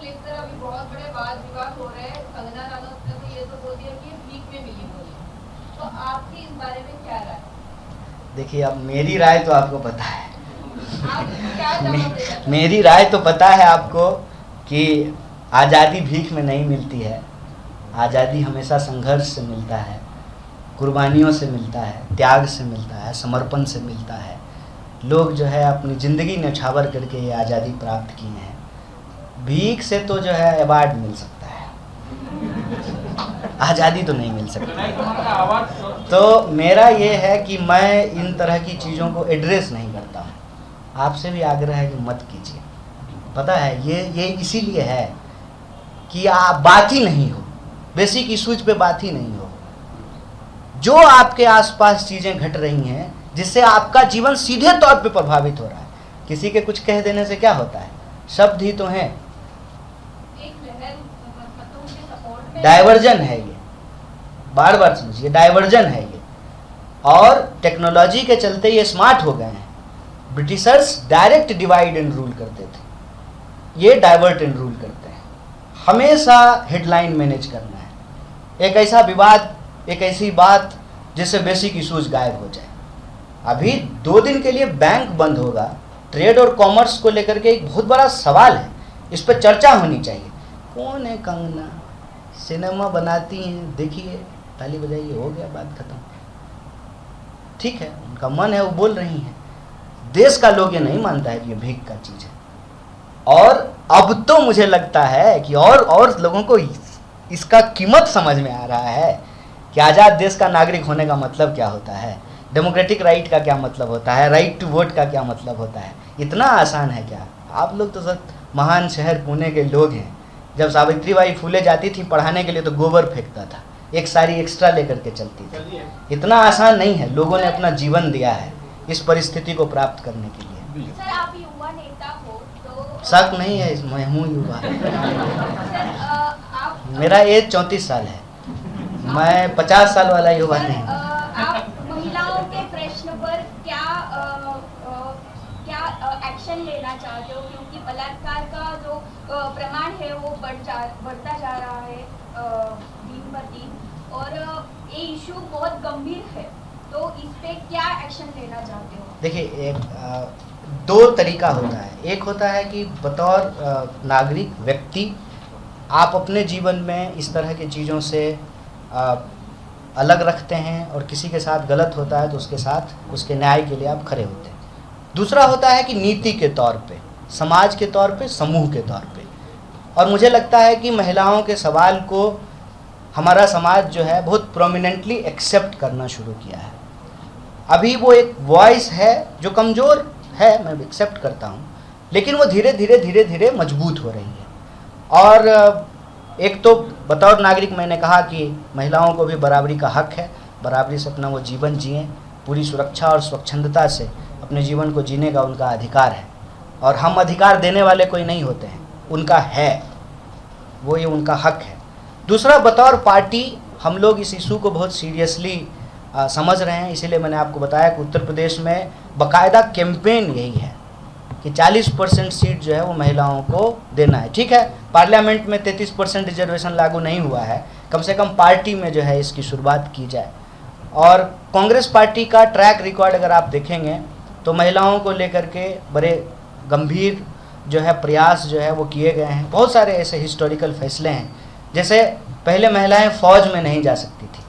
लेकर अभी बहुत बड़े वाद विवाद हो रहे हैं। कंगना रनौत ने तो ये तो बोल दिया कि ये भीख में मिली हुई है, तो आपकी इस बारे में क्या राय? देखिए, अब मेरी राय तो आपको पता है। आप क्या जवाब दे सकते हैं? मेरी राय तो पता है आपको कि आज़ादी भीख में नहीं मिलती है। आज़ादी हमेशा संघर्ष से मिलता है, कुर्बानियों से मिलता है, त्याग से मिलता है, समर्पण से मिलता है। लोग जो है अपनी ज़िंदगी न्यौछावर करके ये आज़ादी प्राप्त किए हैं। भीख से तो जो है अवार्ड मिल सकता है, आज़ादी तो नहीं मिल सकती। तो मेरा ये है कि मैं इन तरह की चीज़ों को एड्रेस नहीं करता हूँ। आपसे भी आग्रह है कि मत कीजिए। पता है ये इसीलिए है कि आप बात ही नहीं हो, बेसिक इश्यूज पे बात ही नहीं हो। जो आपके आसपास चीज़ें घट रही हैं जिससे आपका जीवन सीधे तौर पे प्रभावित हो रहा है, किसी के कुछ कह देने से क्या होता है, शब्द ही तो हैं। डाइवर्जन है ये, बार बार समझिए, डाइवर्जन है ये। और टेक्नोलॉजी के चलते ये स्मार्ट हो गए हैं। Britishers direct divide and rule करते थे, ये डाइवर्ट एंड रूल करते हैं। हमेशा हेडलाइन मैनेज करना है, एक ऐसा विवाद, एक ऐसी बात जिससे बेसिक इश्यूज गायब हो जाए। अभी 2 दिन के लिए बैंक बंद होगा, ट्रेड और कॉमर्स को लेकर के एक बहुत बड़ा सवाल है, इस पर चर्चा होनी चाहिए। कौन है कंगना, सिनेमा बनाती हैं, देखिए, ताली बजाइए, हो गया, बात खत्म। ठीक है, उनका मन है, वो बोल रही हैं। देश का लोग ये नहीं मानता है कि ये भीख का चीज़ है। और अब तो मुझे लगता है कि और लोगों को इसका कीमत समझ में आ रहा है कि आज़ाद देश का नागरिक होने का मतलब क्या होता है, डेमोक्रेटिक राइट का क्या मतलब होता है, राइट टू वोट का क्या मतलब होता है। इतना आसान है क्या? आप लोग तो सब महान शहर पुणे के लोग हैं। जब सावित्रीबाई फूले जाती थी पढ़ाने के लिए तो गोबर फेंकता था, एक साड़ी एक्स्ट्रा लेकर के चलती थी। इतना आसान नहीं है, लोगों ने अपना जीवन दिया है इस परिस्थिति को प्राप्त करने के लिए। सर, आप युवा नेता हो तो शक नहीं है, मैं हूँ युवा। सर, आप मेरा एज 34 साल है, मैं 50 साल वाला युवा नहीं हूँ। आप महिलाओं के प्रश्न पर क्या एक्शन लेना चाहते हो, क्योंकि बलात्कार का जो प्रमाण है वो बढ़ता जा रहा है दिन ब दिन, और ये इशू बहुत गंभीर है, तो इस पे क्या एक्शन लेना चाहते हो? देखिए, 2 तरीका होता है। एक होता है कि बतौर नागरिक व्यक्ति आप अपने जीवन में इस तरह की चीज़ों से अलग रखते हैं और किसी के साथ गलत होता है तो उसके साथ उसके न्याय के लिए आप खड़े होते हैं। दूसरा होता है कि नीति के तौर पे, समाज के तौर पे, समूह के तौर पे। और मुझे लगता है कि महिलाओं के सवाल को हमारा समाज जो है बहुत प्रोमिनेंटली एक्सेप्ट करना शुरू किया है। अभी वो एक वॉइस है जो कमज़ोर है, मैं एक्सेप्ट करता हूँ, लेकिन वो धीरे धीरे मजबूत हो रही है। और एक तो बतौर नागरिक मैंने कहा कि महिलाओं को भी बराबरी का हक है, बराबरी से अपना वो जीवन जिएं, पूरी सुरक्षा और स्वच्छंदता से अपने जीवन को जीने का उनका अधिकार है। और हम अधिकार देने वाले कोई नहीं होते हैं, उनका है वो, ये उनका हक है। दूसरा, बतौर पार्टी हम लोग इस इशू को बहुत सीरियसली समझ रहे हैं। इसीलिए मैंने आपको बताया कि उत्तर प्रदेश में बाकायदा कैंपेन यही है कि 40% सीट जो है वो महिलाओं को देना है। ठीक है, पार्लियामेंट में 33% रिजर्वेशन लागू नहीं हुआ है, कम से कम पार्टी में जो है इसकी शुरुआत की जाए। और कांग्रेस पार्टी का ट्रैक रिकॉर्ड अगर आप देखेंगे तो महिलाओं को लेकर के बड़े गंभीर जो है प्रयास जो है वो किए गए हैं। बहुत सारे ऐसे हिस्टोरिकल फैसले हैं, जैसे पहले महिलाएं फ़ौज में नहीं जा सकती थी,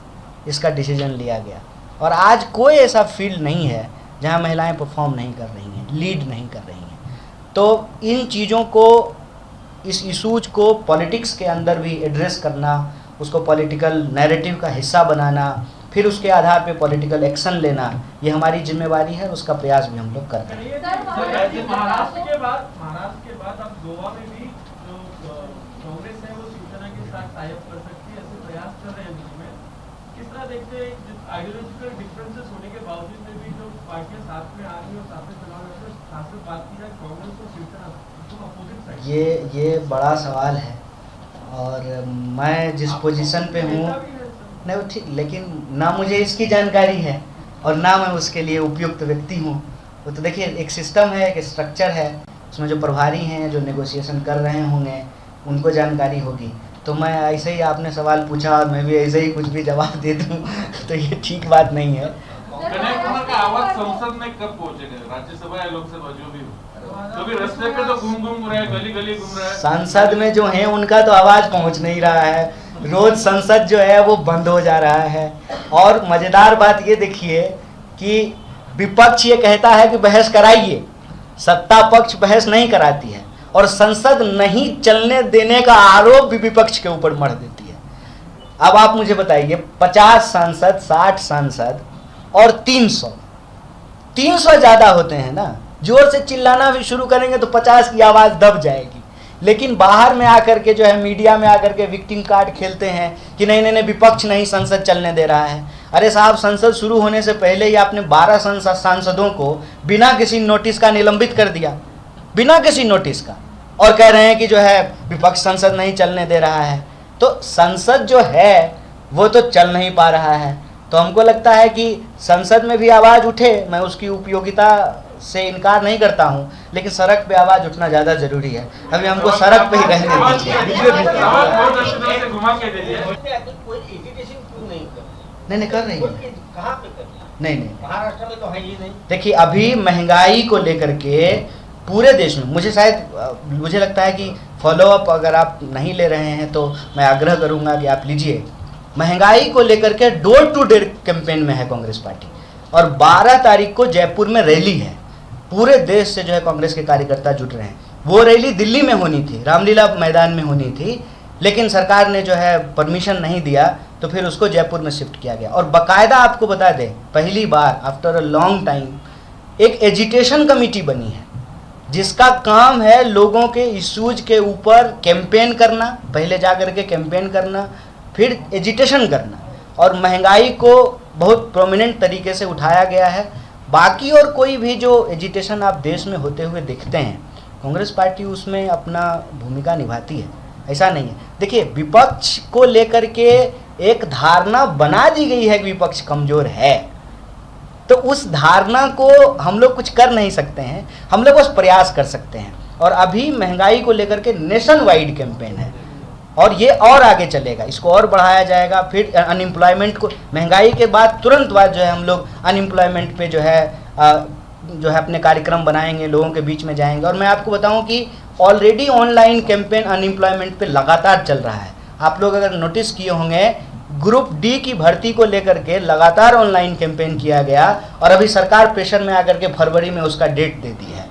इसका डिसीजन लिया गया। और आज कोई ऐसा फील्ड नहीं है जहां महिलाएं परफॉर्म नहीं कर रही हैं, लीड नहीं कर रही हैं। तो इन चीज़ों को, इस इशूज को पॉलिटिक्स के अंदर भी एड्रेस करना, उसको पॉलिटिकल नैरेटिव का हिस्सा बनाना, फिर उसके आधार पे पॉलिटिकल एक्शन लेना, ये हमारी जिम्मेवारी है, उसका प्रयास भी हम लोग करते हैं। महाराष्ट्र के बाद अब गोवा में भी जो कांग्रेस है वो शिवसेना के साथ टाई अप कर सकती है, ऐसे प्रयास कर रहे हैं बीच में। किस तरह देखते हैं आइडियोलॉजिकल डिफरेंसेस होने के बावजूद में भी जो पार्टियां साथ में आ रही और साथ में चुनाव लड़ रही, खास कर बात की जाए कांग्रेस और शिवसेना, तो अपोजिट साइड, ये बड़ा सवाल है। और मैं जिस पोजीशन पे हूँ, नहीं ठीक, लेकिन ना मुझे इसकी जानकारी है और ना मैं उसके लिए उपयुक्त व्यक्ति हूँ। वो तो देखिए, एक सिस्टम है, एक स्ट्रक्चर है, उसमें जो प्रभारी हैं जो नेगोशिएशन कर रहे होंगे उनको जानकारी होगी। तो मैं ऐसे ही आपने सवाल पूछा और मैं भी ऐसे ही कुछ भी जवाब दे दूं तो ये ठीक बात नहीं है। कन्हैया कुमार का आवाज संसद में कब पहुंचेगा? राज्यसभा या लोकसभा जो भी हो, क्योंकि रास्ते पे तो घूम रहे हैं, गली गली घूम रहा है। संसद में जो है उनका तो आवाज पहुंच नहीं रहा है, रोज संसद जो है वो बंद हो जा रहा है। और मजेदार बात ये देखिए कि विपक्ष ये कहता है कि बहस कराइए, सत्ता पक्ष बहस नहीं कराती है और संसद नहीं चलने देने का आरोप भी विपक्ष के ऊपर मढ़ देती है। अब आप मुझे बताइए 50 सांसद, 60 सांसद और 300 ज्यादा होते हैं ना, जोर से चिल्लाना भी शुरू करेंगे तो 50 की आवाज दब जाएगी। लेकिन बाहर में आकर के जो है मीडिया में आकर के विक्टिम कार्ड खेलते हैं कि नहीं नहीं नहीं विपक्ष नहीं संसद चलने दे रहा है। अरे साहब, संसद शुरू होने से पहले ही आपने 12 सांसदों को बिना किसी नोटिस का निलंबित कर दिया, बिना किसी नोटिस का, और कह रहे हैं कि जो है विपक्ष संसद नहीं चलने दे रहा है। तो संसद जो है वो तो चल नहीं पा रहा है। तो हमको लगता है कि संसद में भी आवाज़ उठे, मैं उसकी उपयोगिता से इनकार नहीं करता हूं, लेकिन सड़क पे आवाज़ उठना ज़्यादा ज़रूरी है। अभी हमको सड़क पे ही रहने दीजिए। नहीं कर रही है, नहीं महाराष्ट्र में तो है ही नहीं। देखिए अभी महंगाई को लेकर के पूरे देश में मुझे लगता है कि फॉलोअप अगर आप नहीं ले रहे हैं तो मैं आग्रह करूंगा कि आप लीजिए। महंगाई को लेकर के डोर टू डोर कैंपेन में है कांग्रेस पार्टी, और 12 तारीख को जयपुर में रैली है। पूरे देश से जो है कांग्रेस के कार्यकर्ता जुट रहे हैं। वो रैली दिल्ली में होनी थी, रामलीला मैदान में होनी थी, लेकिन सरकार ने जो है परमिशन नहीं दिया, तो फिर उसको जयपुर में शिफ्ट किया गया। और बाकायदा आपको बता दें, पहली बार आफ्टर अ लॉन्ग टाइम एक एजिटेशन कमेटी बनी है जिसका काम है लोगों के इश्यूज के ऊपर कैंपेन करना, पहले जा कर के कैंपेन करना, फिर एजिटेशन करना, और महंगाई को बहुत प्रोमिनेंट तरीके से उठाया गया है। बाकी और कोई भी जो एजिटेशन आप देश में होते हुए देखते हैं, कांग्रेस पार्टी उसमें अपना भूमिका निभाती है, ऐसा नहीं है। देखिए विपक्ष को लेकर के एक धारणा बना दी गई है कि विपक्ष कमज़ोर है, तो उस धारणा को हम लोग कुछ कर नहीं सकते हैं, हम लोग बस प्रयास कर सकते हैं। और अभी महंगाई को लेकर के नेशन वाइड कैंपेन है और ये और आगे चलेगा, इसको और बढ़ाया जाएगा। फिर अनएम्प्लॉयमेंट को, महंगाई के बाद तुरंत बाद जो है हम लोग अनएम्प्लॉयमेंट पे जो है अपने कार्यक्रम बनाएंगे, लोगों के बीच में जाएंगे। और मैं आपको बताऊं कि ऑलरेडी ऑनलाइन कैंपेन अनएम्प्लॉयमेंट पे लगातार चल रहा है। आप लोग अगर नोटिस किए होंगे, ग्रुप डी की भर्ती को लेकर के लगातार ऑनलाइन कैंपेन किया गया, और अभी सरकार प्रेशर में आकर के फरवरी में उसका डेट दे दी है।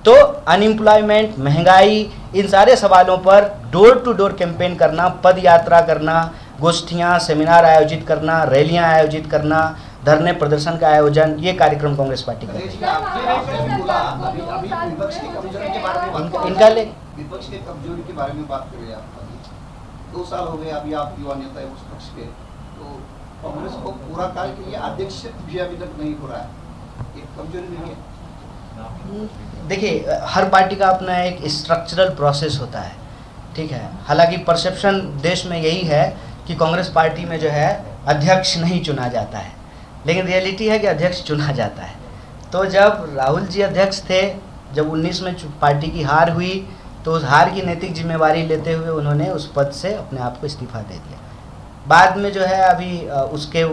तो अनएम्प्लॉयमेंट, महंगाई, इन सारे सवालों पर डोर टू डोर कैंपेन करना, पद यात्रा करना, गोष्ठियाँ, सेमिनार आयोजित करना, रैलियां आयोजित करना, धरने प्रदर्शन का आयोजन, ये कार्यक्रम कांग्रेस पार्टी का इनका ले। विपक्ष के कमजोरी के बारे में बात करें आप। 2 साल हो गए अभी आप युवा नेता है उस पक्ष के, तो कांग्रेस को पूरा काल के लिए अध्यक्ष भी अभी तक नहीं हो रहा है, एक कमजोरी नहीं है? देखिए हर पार्टी का अपना एक स्ट्रक्चरल प्रोसेस होता है, ठीक है। हालांकि परसेप्शन देश में यही है कि कांग्रेस पार्टी में जो है अध्यक्ष नहीं चुना जाता है, लेकिन रियलिटी है कि अध्यक्ष चुना जाता है। तो जब राहुल जी अध्यक्ष थे, जब 19 में पार्टी की हार हुई, तो उस हार की नैतिक जिम्मेवारी लेते हुए उन्होंने उस पद से अपने आप को इस्तीफा दे दिया। बाद में जो है अभी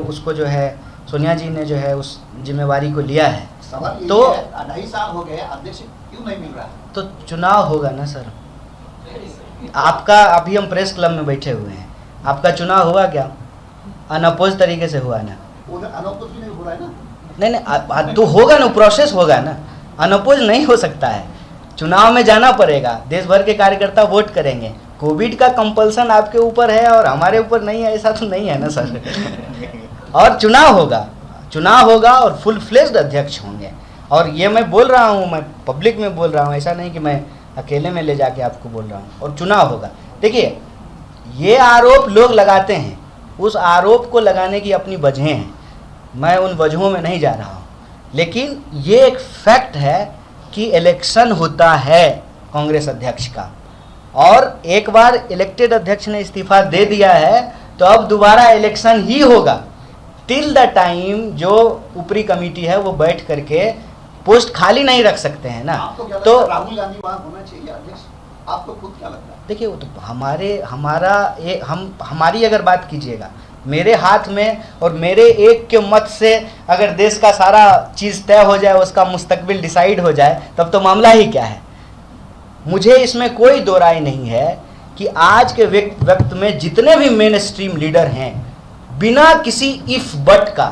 उसको जो है सोनिया जी ने जो है उस जिम्मेवारी को लिया है। तो 2.5 साल हो गए, अध्यक्ष क्यों नहीं मिल रहा है? तो चुनाव होगा ना सर। आपका अभी हम प्रेस क्लब में बैठे हुए हैं, आपका चुनाव हुआ क्या? अनअपोज तरीके से हुआ ना? अनअपोज भी नहीं हो रहा है ना? नहीं तो होगा ना, प्रोसेस होगा ना, अनअपोज नहीं हो सकता है। चुनाव में जाना पड़ेगा, देश भर के कार्यकर्ता वोट करेंगे। कोविड का कंपल्सन आपके ऊपर है और हमारे ऊपर नहीं है, ऐसा तो नहीं है ना सर। और चुनाव होगा और फुल फ्लेज्ड अध्यक्ष होंगे। और ये मैं बोल रहा हूँ, मैं पब्लिक में बोल रहा हूँ, ऐसा नहीं कि मैं अकेले में ले जाके आपको बोल रहा हूँ। और चुनाव होगा। देखिए ये आरोप लोग लगाते हैं, उस आरोप को लगाने की अपनी वजहें हैं, मैं उन वजहों में नहीं जा रहा हूँ, लेकिन ये एक फैक्ट है कि इलेक्शन होता है कांग्रेस अध्यक्ष का, और एक बार इलेक्टेड अध्यक्ष ने इस्तीफा दे दिया है तो अब दोबारा इलेक्शन ही होगा। टिल द टाइम जो ऊपरी कमेटी है वो बैठ करके पोस्ट खाली नहीं रख सकते हैं ना। तो तो राहुल गांधी वहां होना चाहिए अध्यक्ष? आपको खुद क्या लगता है? देखिए वो तो हमारी अगर बात कीजिएगा, मेरे हाथ में और मेरे एक के मत से अगर देश का सारा चीज़ तय हो जाए, उसका मुस्तकबिल डिसाइड हो जाए, तब तो मामला ही क्या है। मुझे इसमें कोई दो राय नहीं है कि आज के वक्त में जितने भी मेन स्ट्रीम लीडर हैं, बिना किसी इफ बट का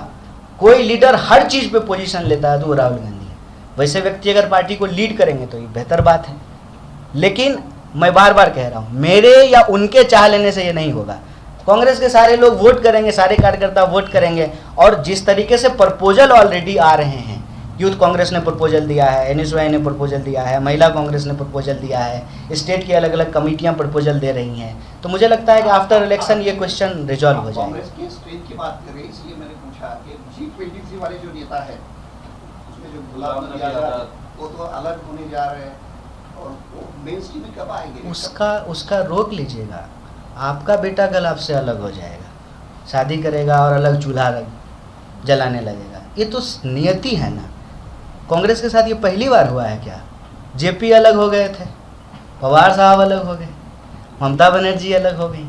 कोई लीडर हर चीज़ पे पोजीशन लेता है तो वो राहुल गांधी है। वैसे व्यक्ति अगर पार्टी को लीड करेंगे तो ये बेहतर बात है, लेकिन मैं बार बार कह रहा हूँ, मेरे या उनके चाह लेने से ये नहीं होगा। कांग्रेस के सारे लोग वोट करेंगे, सारे कार्यकर्ता वोट करेंगे, और जिस तरीके से प्रपोजल ऑलरेडी आ रहे हैं, यूथ कांग्रेस ने प्रपोजल दिया है, NSY ने प्रपोजल दिया है, महिला कांग्रेस ने प्रपोजल दिया है, स्टेट की अलग अलग कमेटियां प्रपोजल दे रही हैं, तो मुझे लगता है कि आफ्टर इलेक्शन ये क्वेश्चन रिजॉल्व हो जाएगा। कांग्रेस की स्ट्रेंथ की बात करें, इसलिए मैंने पूछा कि G23 वाले जो नेता है, उसमें जो गुलाम नबी आजाद, वो तो अलग होने जा रहे हैं, और वो मेन स्ट्रीम में कब आएंगे? उसका रोक लीजिएगा। आपका बेटा कल आपसे अलग हो जाएगा, शादी करेगा और अलग चूल्हा जलाने लगेगा। ये तो नियति है ना। कांग्रेस के साथ ये पहली बार हुआ है क्या? JP अलग हो गए थे, पवार साहब अलग हो गए, ममता बनर्जी अलग हो गई,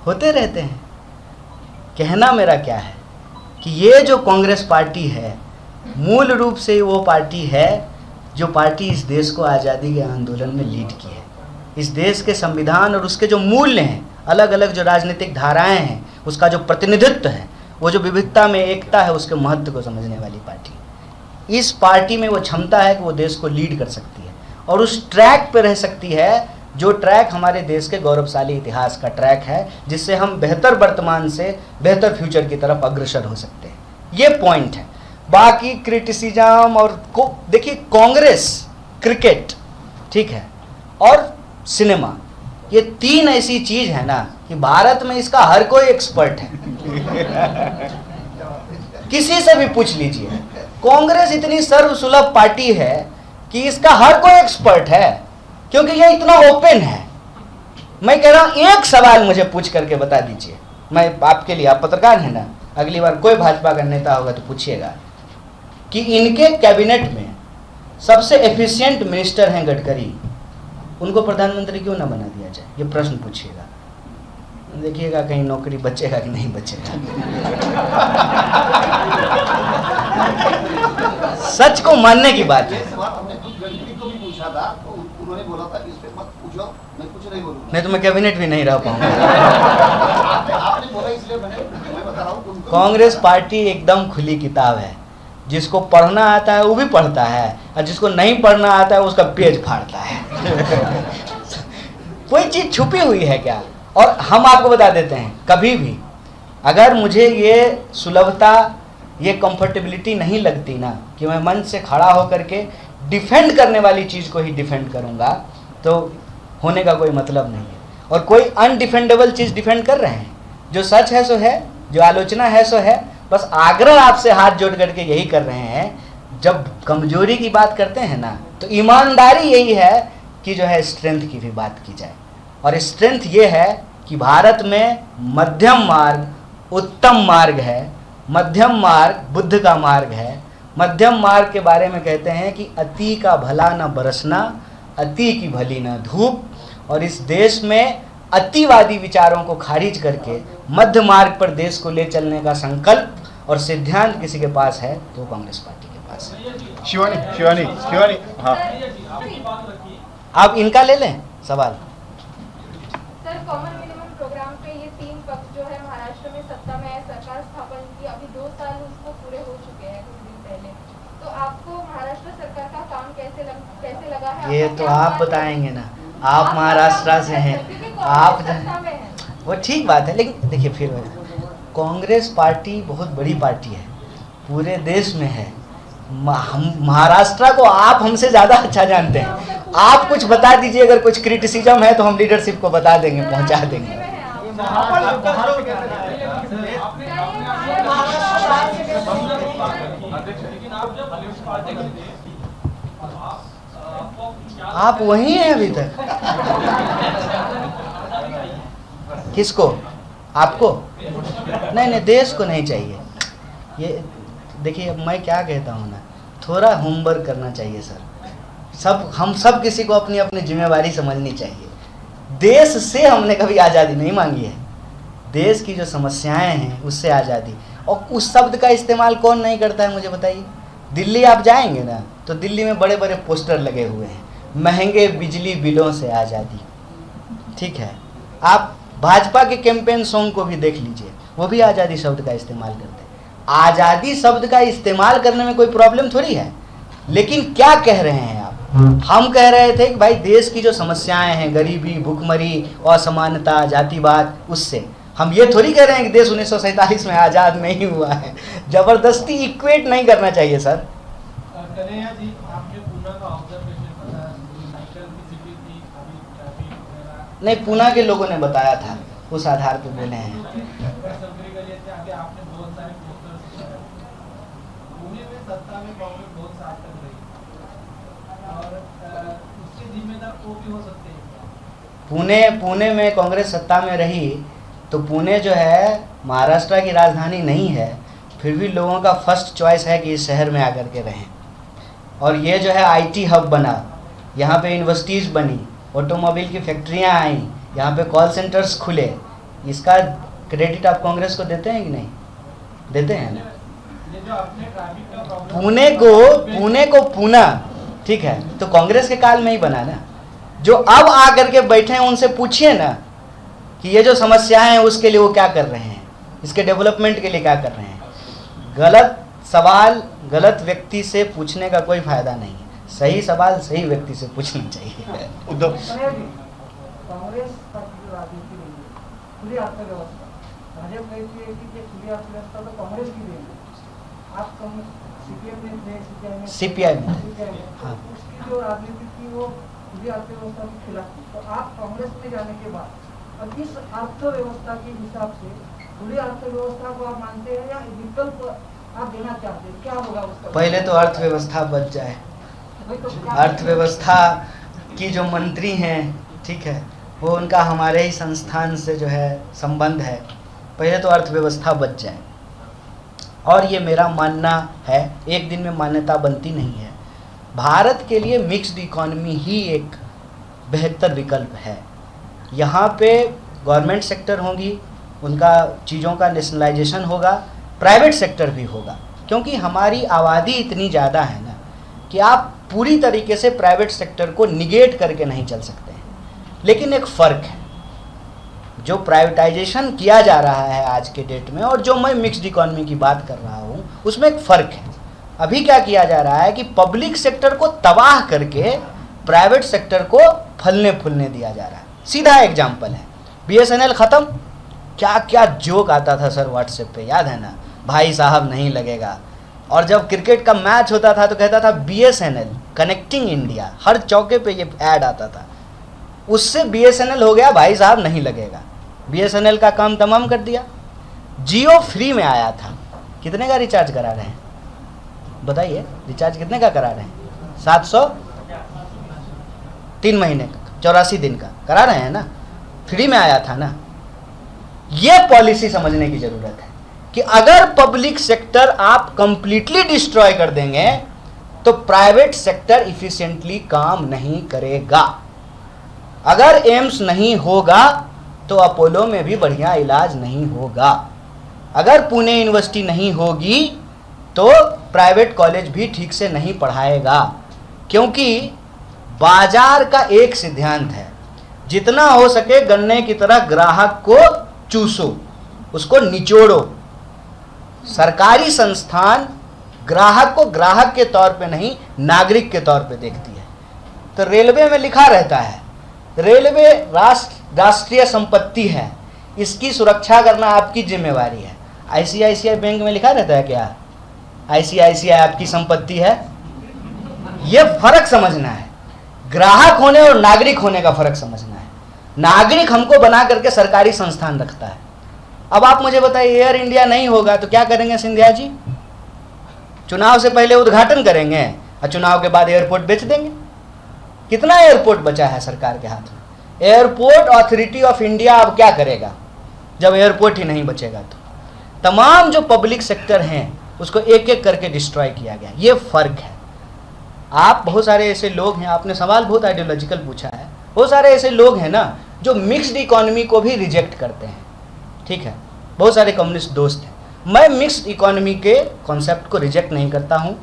होते रहते हैं। कहना मेरा क्या है कि ये जो कांग्रेस पार्टी है, मूल रूप से वो पार्टी है जो पार्टी इस देश को आज़ादी के आंदोलन में लीड की है। इस देश के संविधान और उसके जो मूल्य हैं, अलग अलग जो राजनीतिक धाराएं हैं, उसका जो प्रतिनिधित्व है, वो जो विविधता में एकता है, उसके महत्व को समझने वाली पार्टी। इस पार्टी में वो क्षमता है कि वो देश को लीड कर सकती है और उस ट्रैक पे रह सकती है जो ट्रैक हमारे देश के गौरवशाली इतिहास का ट्रैक है, जिससे हम बेहतर वर्तमान से बेहतर फ्यूचर की तरफ अग्रसर हो सकते हैं। ये पॉइंट है। बाकी क्रिटिसिज्म और देखिए, कांग्रेस, क्रिकेट, ठीक है, और सिनेमा, ये तीन ऐसी चीज है ना कि भारत में इसका हर कोई एक्सपर्ट है। किसी से भी पूछ लीजिए, कांग्रेस इतनी सर्वसुलभ पार्टी है कि इसका हर कोई एक्सपर्ट है, क्योंकि ये इतना ओपन है। मैं कह रहा हूं, एक सवाल मुझे पूछ करके बता दीजिए, मैं आपके लिए, आप पत्रकार हैं ना, अगली बार कोई भाजपा का नेता होगा तो पूछिएगा कि इनके कैबिनेट में सबसे एफिशिएंट मिनिस्टर हैं गडकरी, उनको प्रधानमंत्री क्यों ना बना दिया जाए? ये प्रश्न पूछिएगा, देखिएगा कहीं नौकरी बचेगा कि नहीं बचेगा। सच को मानने की बात है। ये सवाल हमने खुद गडकरी को भी पूछा था, तो उन्होंने बोला था इस पे मत पूछो, मैं कुछ नहीं बोलूंगा। नहीं तो मैं कैबिनेट भी नहीं रह पाऊंगा। आपने बोला इसलिए मैं बता रहा हूँ। कांग्रेस पार्टी एकदम खुली किताब है, जिसको पढ़ना आता है वो भी पढ़ता है, और जिसको नहीं पढ़ना आता है उसका पेज फाड़ता है। कोई चीज छुपी हुई है क्या? और हम आपको बता देते हैं, कभी भी अगर मुझे ये सुलभता, ये कंफर्टेबिलिटी नहीं लगती ना कि मैं मंच से खड़ा होकर के डिफेंड करने वाली चीज़ को ही डिफेंड करूंगा, तो होने का कोई मतलब नहीं है। और कोई अनडिफेंडेबल चीज़ डिफेंड कर रहे हैं, जो सच है सो है, जो आलोचना है सो है। बस आग्रह आपसे हाथ जोड़ करके यही कर रहे हैं, जब कमजोरी की बात करते हैं ना, तो ईमानदारी यही है कि जो है स्ट्रेंथ की भी बात की जाए। और स्ट्रेंथ ये है कि भारत में मध्यम मार्ग उत्तम मार्ग है, मध्यम मार्ग बुद्ध का मार्ग है। मध्यम मार्ग के बारे में कहते हैं कि अति का भला न बरसना, अति की भली न धूप। और इस देश में अतिवादी विचारों को खारिज करके मध्य मार्ग पर देश को ले चलने का संकल्प और सिद्धांत किसी के पास है तो कांग्रेस पार्टी के पास है। शिवानी, हाँ, आप इनका ले लें सवाल। सर, कॉमन मिनिमम प्रोग्राम पे ये तीन पक्ष जो है महाराष्ट्र में सत्ता में है, सरकार स्थापन की अभी 2 साल उसको पूरे हो चुके हैं कुछ दिन पहले। तो आपको महाराष्ट्र सरकार का काम कैसे लगा है? ये तो आप बताएंगे ना, आप महाराष्ट्र से हैं, आप वो ठीक बात है। लेकिन देखिए, फिर कांग्रेस पार्टी बहुत बड़ी पार्टी है, पूरे देश में है। महाराष्ट्र को आप हमसे ज़्यादा अच्छा जानते हैं। आप कुछ बता दीजिए, अगर कुछ क्रिटिसिज्म है तो हम लीडरशिप को बता देंगे, पहुंचा देंगे। आप वही हैं अभी तक। किसको? आपको? नहीं, देश को नहीं चाहिए। ये देखिए, अब मैं क्या कहता हूँ ना, थोड़ा होमवर्क करना चाहिए सर। हम सब किसी को अपनी अपनी जिम्मेवारी समझनी चाहिए। देश से हमने कभी आज़ादी नहीं मांगी है, देश की जो समस्याएं हैं उससे आज़ादी। और उस शब्द का इस्तेमाल कौन नहीं करता है मुझे बताइए। दिल्ली आप जाएंगे ना तो दिल्ली में बड़े बड़े पोस्टर लगे हुए हैं, महंगे बिजली बिलों से आज़ादी। ठीक है, आप भाजपा के कैंपेन सॉन्ग को भी देख लीजिए, वो भी आज़ादी शब्द का इस्तेमाल करते हैं। आज़ादी शब्द का इस्तेमाल करने में कोई प्रॉब्लम थोड़ी है, लेकिन क्या कह रहे हैं आप? हम कह रहे थे कि भाई देश की जो समस्याएं हैं, गरीबी, भुखमरी, असमानता, जातिवाद, उससे हम ये थोड़ी कह रहे हैं कि देश 1947 में आज़ाद नहीं हुआ है। जबरदस्ती इक्वेट नहीं करना चाहिए सर। कन्हैया जी, आपने पूना का ऑब्जर्वेशन बताया, साइकिल की सिटी थी, अभी ट्रैफिक वगैरह नहीं, पूना के लोगों ने बताया था, उस आधार पर बोले हैं। सबरी गली से आगे आपने बहुत सारे पोस्टर्स लगाए। पुणे में सत्ता में कांग्रेस बहुत साल तक रही और उसके जिम्मेदार वो भी हो सकते हैं। पुणे में कांग्रेस सत्ता में रही तो पुणे जो है महाराष्ट्र की राजधानी नहीं है, फिर भी लोगों का फर्स्ट चॉइस है कि इस शहर में आकर के रहें। और ये जो है आईटी हब बना, यहाँ पे यूनिवर्सिटीज़ बनी, ऑटोमोबाइल की फैक्ट्रियाँ आई, यहाँ पे कॉल सेंटर्स खुले। इसका क्रेडिट आप कांग्रेस को देते हैं कि नहीं देते हैं ना? ये जो आपने ट्रैफिक का प्रॉब्लम पुणे को पूना, ठीक है, तो कांग्रेस के काल में ही बना ना। जो अब आकर के बैठे हैं उनसे पूछिए ना कि ये जो समस्याएं हैं उसके लिए वो क्या कर रहे हैं, इसके डेवलपमेंट के लिए क्या कर रहे हैं। गलत सवाल गलत व्यक्ति से पूछने का कोई फायदा नहीं है, सही सवाल सही व्यक्ति से पूछना चाहिए। उद्धव कांग्रेस पार्टी की राजनीति रही है, खुली अर्थव्यवस्था, भाजपा कहती है कि ये खुली अर्थव्यवस्था तो कांग्रेस की रही है। आप सीपीएम में थे, सीपीआई में हाँ, उसकी जो राजनीति थी वो खुली अर्थव्यवस्था के खिलाफ थी। तो आप कांग्रेस में जाने के बाद अब इस अर्थव्यवस्था के हिसाब से खुली अर्थव्यवस्था को आप मानते हैं या विकल्प आप देना चाहते हैं, क्या होगा उसका? पहले तो अर्थव्यवस्था बच जाए। अर्थव्यवस्था की जो मंत्री हैं, ठीक है, वो उनका हमारे ही संस्थान से जो है संबंध है। पहले तो अर्थव्यवस्था बच जाए, और ये मेरा मानना है, एक दिन में मान्यता बनती नहीं है। भारत के लिए मिक्स्ड इकोनॉमी ही एक बेहतर विकल्प है। यहाँ पे गवर्नमेंट सेक्टर होगी, उनका चीज़ों का नेशनलाइजेशन होगा, प्राइवेट सेक्टर भी होगा, क्योंकि हमारी आबादी इतनी ज़्यादा है ना कि आप पूरी तरीके से प्राइवेट सेक्टर को निगेट करके नहीं चल सकते हैं। लेकिन एक फ़र्क है, जो प्राइवेटाइजेशन किया जा रहा है आज के डेट में और जो मैं मिक्स्ड इकोनॉमी की बात कर रहा हूँ, उसमें एक फ़र्क है। अभी क्या किया जा रहा है कि पब्लिक सेक्टर को तबाह करके प्राइवेट सेक्टर को फलने फूलने दिया जा रहा है। सीधा एग्जाम्पल है, BSNL ख़त्म, क्या क्या जोक आता था सर व्हाट्सएप पे, याद है ना, भाई साहब नहीं लगेगा। और जब क्रिकेट का मैच होता था तो कहता था BSNL कनेक्टिंग इंडिया, हर चौके पे ये ऐड आता था। उससे BSNL हो गया भाई साहब नहीं लगेगा, BSNL का काम तमाम कर दिया। जियो फ्री में आया था, कितने का रिचार्ज करा रहे हैं बताइए? रिचार्ज कितने का करा रहे हैं? 700, 3 महीने का, 84 दिन का करा रहे हैं ना, फ्री में आया था ना। ये पॉलिसी समझने की ज़रूरत है कि अगर पब्लिक सेक्टर आप कंप्लीटली डिस्ट्रॉय कर देंगे तो प्राइवेट सेक्टर इफिशिएंटली काम नहीं करेगा। अगर एम्स नहीं होगा तो अपोलो में भी बढ़िया इलाज नहीं होगा। अगर पुणे यूनिवर्सिटी नहीं होगी तो प्राइवेट कॉलेज भी ठीक से नहीं पढ़ाएगा, क्योंकि बाजार का एक सिद्धांत है, जितना हो सके गन्ने की तरह ग्राहक को चूसो, उसको निचोड़ो। सरकारी संस्थान ग्राहक को ग्राहक के तौर पे नहीं, नागरिक के तौर पे देखती है। तो रेलवे में लिखा रहता है, रेलवे राष्ट्रीय संपत्ति है, इसकी सुरक्षा करना आपकी जिम्मेवारी है। ICICI बैंक में लिखा रहता है क्या ICICI आपकी संपत्ति है? ये फर्क समझना है, ग्राहक होने और नागरिक होने का फर्क समझना है। नागरिक हमको बना करके सरकारी संस्थान रखता है। अब आप मुझे बताइए, एयर इंडिया नहीं होगा तो क्या करेंगे सिंधिया जी? चुनाव से पहले उद्घाटन करेंगे और चुनाव के बाद एयरपोर्ट बेच देंगे। कितना एयरपोर्ट बचा है सरकार के हाथ में? एयरपोर्ट अथॉरिटी ऑफ इंडिया अब क्या करेगा जब एयरपोर्ट ही नहीं बचेगा? तो तमाम जो पब्लिक सेक्टर हैं उसको एक एक करके डिस्ट्रॉय किया गया। ये फर्क है। आप बहुत सारे ऐसे लोग हैं, आपने सवाल बहुत आइडियोलॉजिकल पूछा है, बहुत सारे ऐसे लोग हैं ना जो मिक्स्ड इकोनॉमी को भी रिजेक्ट करते हैं। ठीक है, बहुत सारे कम्युनिस्ट दोस्त हैं। मैं मिक्स्ड इकोनॉमी के कॉन्सेप्ट को रिजेक्ट नहीं करता हूँ।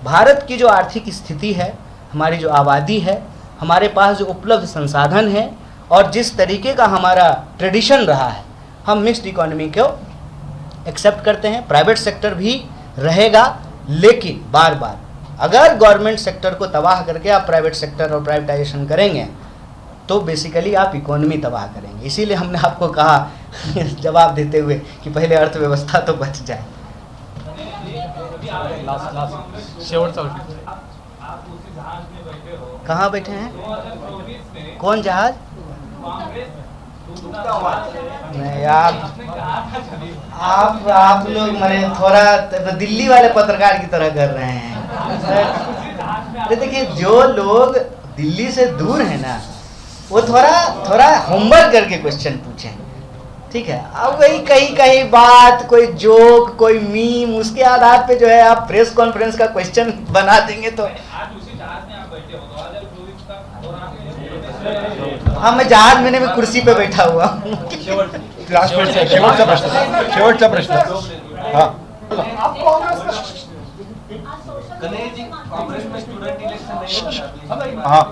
भारत की जो आर्थिक स्थिति है, हमारी जो आबादी है, हमारे पास जो उपलब्ध संसाधन है और जिस तरीके का हमारा ट्रेडिशन रहा है, हम मिक्स्ड इकोनॉमी को एक्सेप्ट करते हैं। प्राइवेट सेक्टर भी रहेगा, लेकिन बार बार अगर गवर्नमेंट सेक्टर को तबाह करके आप प्राइवेट सेक्टर और प्राइवेटाइजेशन करेंगे तो बेसिकली आप इकोनॉमी तबाह करेंगे। इसीलिए हमने आपको कहा जवाब देते हुए कि पहले अर्थव्यवस्था तो बच जाए। कहाँ बैठे हैं? कौन जहाज? नहीं, आप लोग मेरे थोड़ा दिल्ली वाले पत्रकार की तरह कर रहे हैं। अरे देखिए, जो लोग दिल्ली से दूर है ना, वो थोड़ा होमवर्क करके क्वेश्चन पूछें। ठीक है, अब वही कहीं बात, कोई जोक, कोई मीम, उसके आधार पे जो है आप प्रेस कॉन्फ्रेंस का क्वेश्चन बना देंगे तो। हाँ, मैं जहाज में भी कुर्सी पे बैठा हुआ हूँ। शेवटचा प्रश्न। हाँ, कांग्रेस में स्टूडेंट इलेक्शन नहीं होता। हाँ,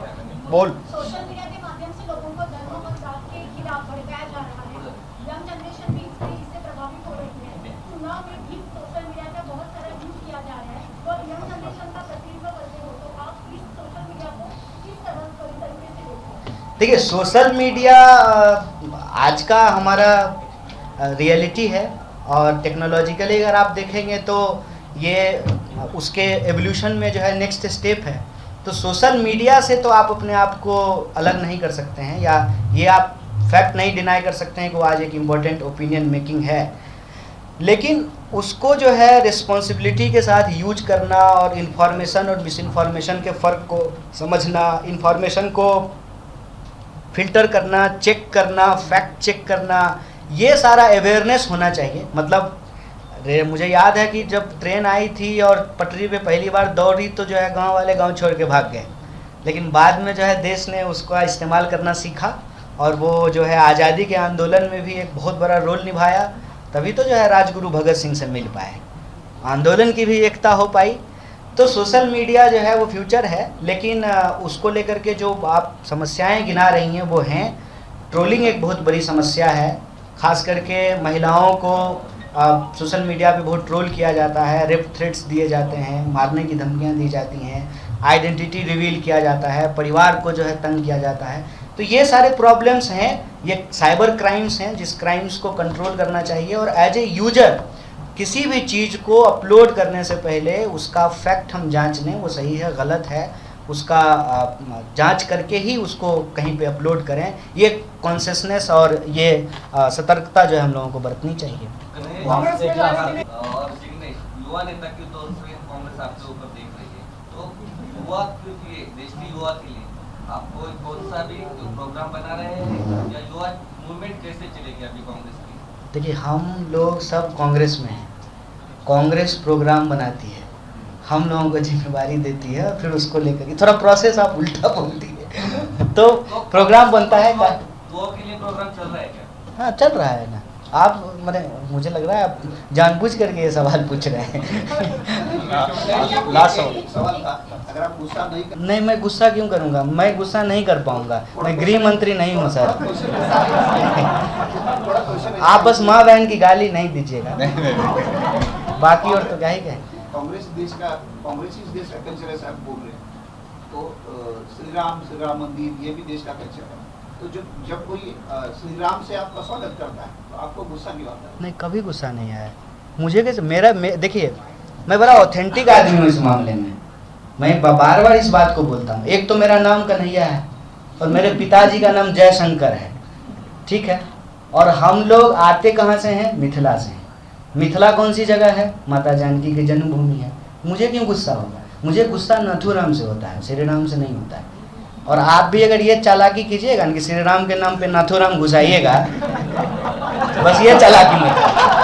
बोल। सोशल मीडिया के माध्यम से लोगों को धर्म और जात के खिलाफ भड़काया जा रहा है। यंग जनरेशन भी इससे प्रभावित हो रही है। चुनाव में भी सोशल मीडिया का बहुत सारा यूज किया जा रहा है। तो यंग जनरेशन का प्रतिनिधित्व करते हो तो आप इस सोशल मीडिया को किस तरीके से देखते हैं? देखिए, सोशल मीडिया आज का हमारा रियलिटी है और टेक्नोलॉजिकली अगर आप देखेंगे तो ये उसके एवोल्यूशन में जो है नेक्स्ट स्टेप है। तो सोशल मीडिया से तो आप अपने आप को अलग नहीं कर सकते हैं, या ये आप फैक्ट नहीं डिनाई कर सकते हैं कि वो आज एक इम्पोर्टेंट ओपिनियन मेकिंग है, लेकिन उसको जो है रिस्पॉन्सिबिलिटी के साथ यूज करना और इन्फॉर्मेशन और मिस इन्फॉर्मेशन के फ़र्क को समझना, इन्फॉर्मेशन को फिल्टर करना, चेक करना, फैक्ट चेक करना, ये सारा अवेयरनेस होना चाहिए। मतलब मुझे याद है कि जब ट्रेन आई थी और पटरी पे पहली बार दौड़ी तो जो है गांव वाले गांव छोड़ के भाग गए, लेकिन बाद में जो है देश ने उसका इस्तेमाल करना सीखा और वो जो है आज़ादी के आंदोलन में भी एक बहुत बड़ा रोल निभाया। तभी तो जो है राजगुरु भगत सिंह से मिल पाए, आंदोलन की भी एकता हो पाई। तो सोशल मीडिया जो है वो फ्यूचर है, लेकिन उसको लेकर के जो आप समस्याएं गिना रही हैं वो हैं। ट्रोलिंग एक बहुत बड़ी समस्या है, खास करके महिलाओं को सोशल मीडिया पे बहुत ट्रोल किया जाता है, रेप थ्रेट्स दिए जाते हैं, मारने की धमकियां दी जाती हैं, आइडेंटिटी रिवील किया जाता है, परिवार को जो है तंग किया जाता है। तो ये सारे प्रॉब्लम्स हैं, ये साइबर क्राइम्स हैं जिस क्राइम्स को कंट्रोल करना चाहिए। और एज ए यूजर किसी भी चीज़ को अपलोड करने से पहले उसका फैक्ट हम जांच लें, वो सही है गलत है, उसका जांच करके ही उसको कहीं पे अपलोड करें। ये कॉन्शियसनेस और ये सतर्कता जो है हम लोगों को बरतनी चाहिए। और जिग्नेश, युवा नेता के तौर पे कांग्रेस आपके ऊपर देख रही है, तो युवा के लिए, देश के युवा के लिए आप कौन सा भी प्रोग्राम बना रहे हैं या युवा मूवमेंट कैसे चलेगी अभी कांग्रेस की? देखिए, हम लोग सब कांग्रेस में हैं, कांग्रेस प्रोग्राम बनाती है, हम लोगों को जिम्मेवारी देती है और फिर उसको लेकर के थोड़ा प्रोसेस आप उल्टा बोलती है। तो प्रोग्राम बनता है क्या? युवा के लिए प्रोग्राम चल रहा है क्या? हाँ, चल रहा है ना। आप मुझे लग रहा है आप जानबूझ करके ये सवाल पूछ रहे हैं। लास्ट सवाल था, अगर आप गुस्सा नहीं कर... नहीं, मैं गुस्सा क्यों करूँगा? मैं गुस्सा नहीं कर पाऊँगा, मैं गृह मंत्री नहीं हूँ सर। आप बस माँ बहन की गाली नहीं दीजिएगा, बाकी और तो क्या ही कहें। कांग्रेस इस देश का कल्चर है, आप बोल रहे हैं तो श्री राम मंदिर ये भी देश का कल्चर है। तो जब कोई श्री राम से आपका स्वागत करता है तो आपको गुस्सा क्यों आता है? नहीं, कभी गुस्सा नहीं आया मुझे। कैसे देखिए, मैं बड़ा ऑथेंटिक आदमी हूँ इस मामले में। मैं बार बार इस बात को बोलता हूँ। एक तो मेरा नाम कन्हैया है और मेरे पिताजी का नाम जयशंकर है, ठीक है। और हम लोग आते कहाँ से हैं? मिथिला से हैं। मिथिला कौन सी जगह है? माता जानकी की जन्मभूमि है। मुझे क्यों गुस्सा होगा? मुझे गुस्सा नाथुराम से होता है, श्री राम से नहीं होता है। और आप भी अगर ये चालाकी कीजिएगा कि श्री राम के नाम पे नाथुराम घुसाइएगा, बस ये चालाकी मत।